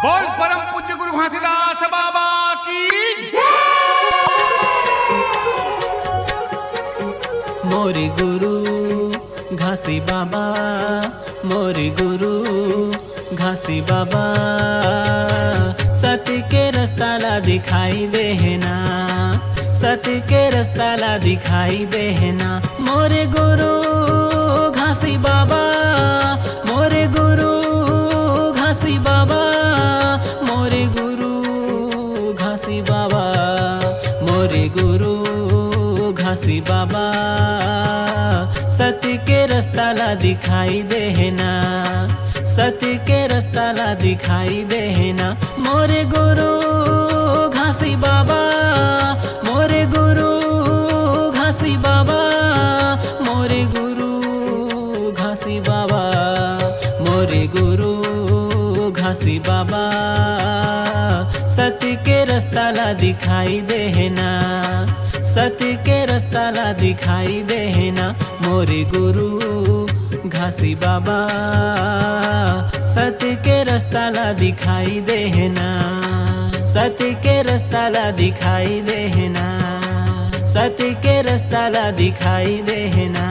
बोल परम पूज्य गुरु घासीदास बाबा की मोरे गुरु घासी बाबा, मोरे गुरु घासी बाबा, सत्य के रास्ता ला दिखाई देना, सत्य के रास्ता ला दिखाई देना। मोरे गुरु घासी बाबा, मोरे गुरु घासी बाबा, मोरे गुरु घासी बाबा, मोरे गुरु घासी बाबा, सत्य के रास्ता ला दिखाई देना, सत्य के रास्ता ला दिखाई देना। मोरे गुरु घासी बाबा, मोरे गुरु घासी बाबा, मोरे गुरु घासी बाबा, मोरे गुरु घासी बाबा, सत्य के रास्ता ला दिखाई देना, सत्य के रास्ता ला दिखाई देना। मोरे गुरु घासी बाबा, सत्य के रास्ता ला दिखाई देना, सत्य के रास्ता ला दिखाई देना, सत्य के रास्ता ला दिखाई देना।